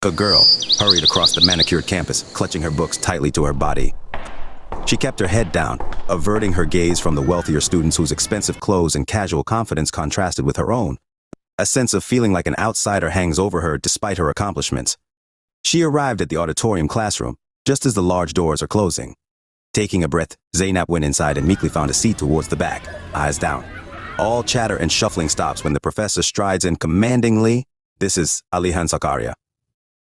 A girl hurried across the manicured campus, clutching her books tightly to her body. She kept her head down, averting her gaze from the wealthier students whose expensive clothes and casual confidence contrasted with her own. A sense of feeling like an outsider hangs over her despite her accomplishments. She arrived at the auditorium classroom just as the large doors are closing. Taking a breath, Zeynep went inside and meekly found a seat towards the back, eyes down. All chatter and shuffling stops when the professor strides in commandingly. This is Alihan Zakaria.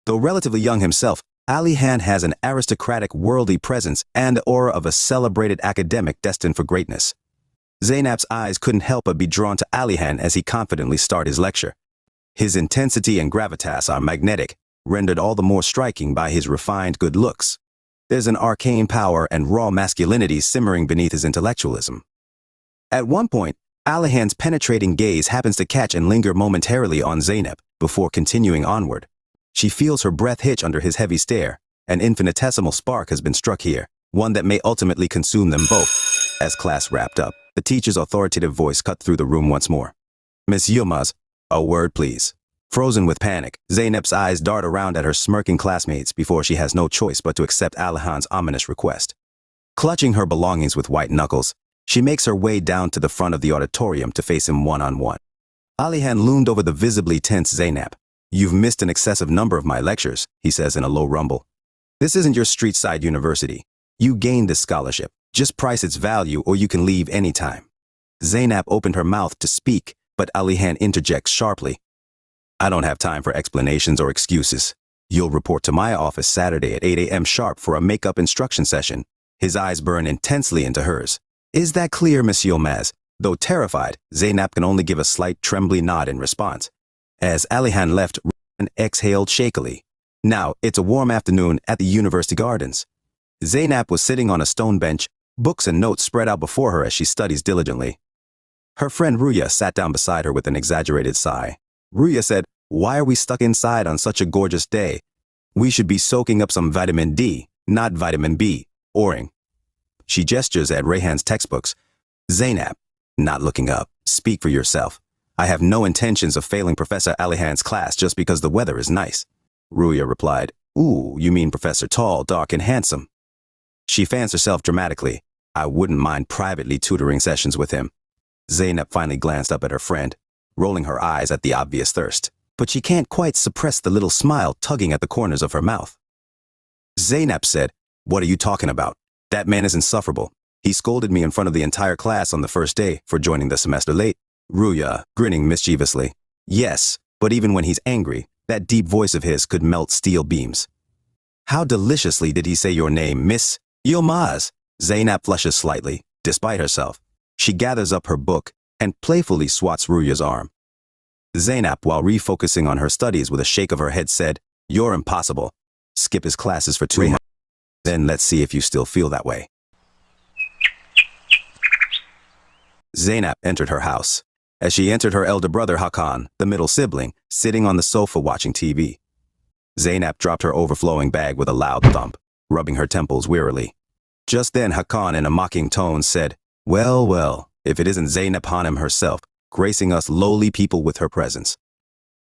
Though relatively young himself, Alihan has an aristocratic worldly presence and the aura of a celebrated academic destined for greatness. Zeynep's eyes couldn't help but be drawn to Alihan as he confidently started his lecture. His intensity and gravitas are magnetic, rendered all the more striking by his refined good looks. There's an arcane power and raw masculinity simmering beneath his intellectualism. At one point, Alihan's penetrating gaze happens to catch and linger momentarily on Zeynep before continuing onward. She feels her breath hitch under his heavy stare. An infinitesimal spark has been struck here, one that may ultimately consume them both. As class wrapped up, the teacher's authoritative voice cut through the room once more. "Miss Yilmaz, a word please." Frozen with panic, Zeynep's eyes dart around at her smirking classmates before she has no choice but to accept Alihan's ominous request. Clutching her belongings with white knuckles, she makes her way down to the front of the auditorium to face him one-on-one. Alihan loomed over the visibly tense Zeynep. "You've missed an excessive number of my lectures," he says in a low rumble. "This isn't your street-side university. You gained this scholarship. Just price its value or you can leave anytime." Zeynep opened her mouth to speak, but Alihan interjects sharply. "I don't have time for explanations or excuses. You'll report to my office Saturday at 8 a.m. sharp for a makeup instruction session." His eyes burn intensely into hers. "Is that clear, Miss Yilmaz?" Though terrified, Zeynep can only give a slight trembly nod in response. As Alihan left and exhaled shakily. Now, it's a warm afternoon at the university gardens. Zeynep was sitting on a stone bench, books and notes spread out before her as she studies diligently. Her friend Ruya sat down beside her with an exaggerated sigh. Ruya said, "Why are we stuck inside on such a gorgeous day? We should be soaking up some vitamin D, not vitamin B, oring." She gestures at Rayhan's textbooks. "Zeynep," not looking up, "speak for yourself. I have no intentions of failing Professor Alihan's class just because the weather is nice." Ruya replied, "Ooh, you mean Professor Tall, Dark, and Handsome." She fans herself dramatically. "I wouldn't mind privately tutoring sessions with him." Zeynep finally glanced up at her friend, rolling her eyes at the obvious thirst. But she can't quite suppress the little smile tugging at the corners of her mouth. Zeynep said, "What are you talking about? That man is insufferable. He scolded me in front of the entire class on the first day for joining the semester late." Ruya, grinning mischievously. "Yes, but even when he's angry, that deep voice of his could melt steel beams." "How deliciously did he say your name, Miss Yilmaz?" Zeynep flushes slightly, despite herself. She gathers up her book and playfully swats Ruya's arm. Zeynep, while refocusing on her studies with a shake of her head, said, "You're impossible. Skip his classes for 2 months. Then let's see if you still feel that way." Zeynep entered her house. As she entered, her elder brother Hakan, the middle sibling, sitting on the sofa watching TV. Zeynep dropped her overflowing bag with a loud thump, rubbing her temples wearily. Just then Hakan, in a mocking tone, said, "Well, well, if it isn't Zeynep Hanım herself, gracing us lowly people with her presence."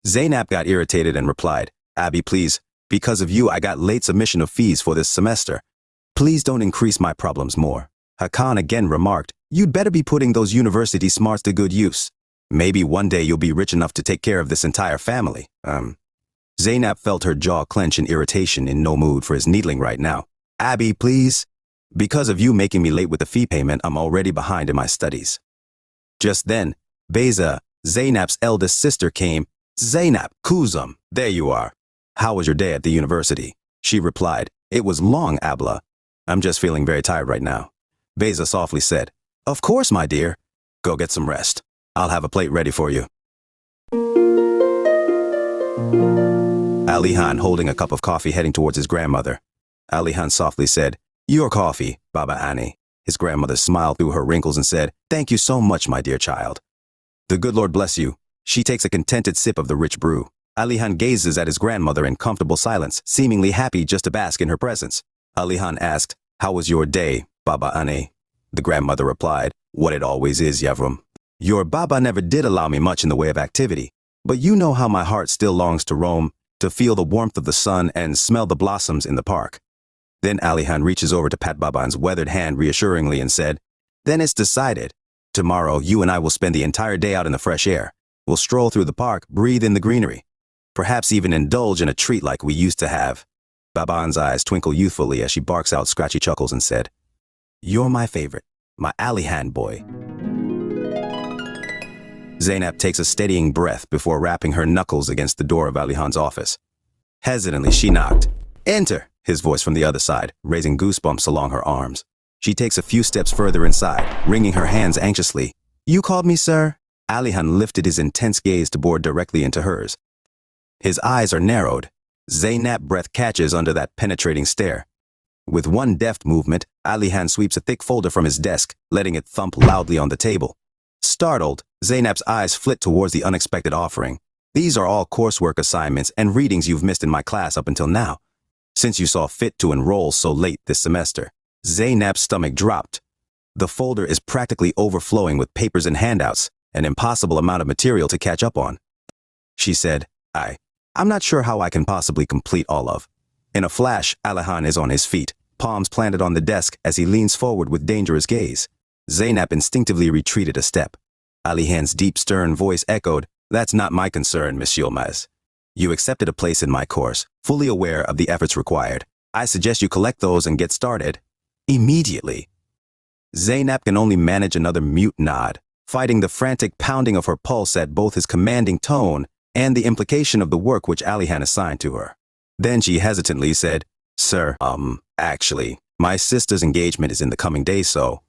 Zeynep got irritated and replied, "Abby, please, because of you I got late submission of fees for this semester. Please don't increase my problems more." Hakan again remarked, "You'd better be putting those university smarts to good use. Maybe one day you'll be rich enough to take care of this entire family." Zeynep felt her jaw clench in irritation, in no mood for his needling right now. "Abby, please. Because of you making me late with the fee payment, I'm already behind in my studies." Just then, Beyza, Zeynep's eldest sister, came. "Zeynep, kuzum, there you are. How was your day at the university?" She replied, "It was long, Abla. I'm just feeling very tired right now." Beyza softly said, "Of course, my dear. Go get some rest. I'll have a plate ready for you." Alihan, holding a cup of coffee, heading towards his grandmother. Alihan softly said, "Your coffee, Baba Annie." His grandmother smiled through her wrinkles and said, "Thank you so much, my dear child." "The good Lord bless you." She takes a contented sip of the rich brew. Alihan gazes at his grandmother in comfortable silence, seemingly happy just to bask in her presence. Alihan asked, "How was your day, Baba Annie?" The grandmother replied, "What it always is, Yavrum. Your Baba never did allow me much in the way of activity, but you know how my heart still longs to roam to feel the warmth of the sun and smell the blossoms in the park. Then Alihan reaches over to pat Baban's weathered hand reassuringly and said, "Then it's decided. Tomorrow, you and I will spend the entire day out in the fresh air. We'll stroll through the park, breathe in the greenery. Perhaps even indulge in a treat like we used to have." Baban's eyes twinkle youthfully as she barks out scratchy chuckles and said, "You're my favorite, my Alihan boy." Zeynep takes a steadying breath before rapping her knuckles against the door of Alihan's office. Hesitantly, she knocked. "Enter," his voice from the other side, raising goosebumps along her arms. She takes a few steps further inside, wringing her hands anxiously. "You called me, sir?" Alihan lifted his intense gaze to bore directly into hers. His eyes are narrowed. Zeynep's breath catches under that penetrating stare. With one deft movement, Alihan sweeps a thick folder from his desk, letting it thump loudly on the table. Startled, Zeynep's eyes flit towards the unexpected offering. "These are all coursework assignments and readings you've missed in my class up until now, since you saw fit to enroll so late this semester." Zeynep's stomach dropped. The folder is practically overflowing with papers and handouts, an impossible amount of material to catch up on. She said, I'm not sure how I can possibly complete all of." In a flash, Alihan is on his feet, palms planted on the desk as he leans forward with dangerous gaze. Zeynep instinctively retreated a step. Alihan's deep, stern voice echoed, "That's not my concern, Miss Yilmaz. You accepted a place in my course, fully aware of the efforts required. I suggest you collect those and get started immediately." Zeynep can only manage another mute nod, fighting the frantic pounding of her pulse at both his commanding tone and the implication of the work which Alihan assigned to her. Then she hesitantly said, "Sir, actually, my sister's engagement is in the coming days, so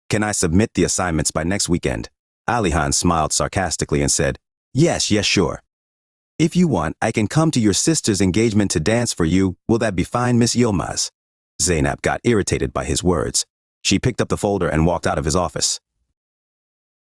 can I submit the assignments by next weekend?" Alihan smiled sarcastically and said, Yes, sure. If you want, I can come to your sister's engagement to dance for you. Will that be fine, Miss Yilmaz?" Zeynep got irritated by his words. She picked up the folder and walked out of his office.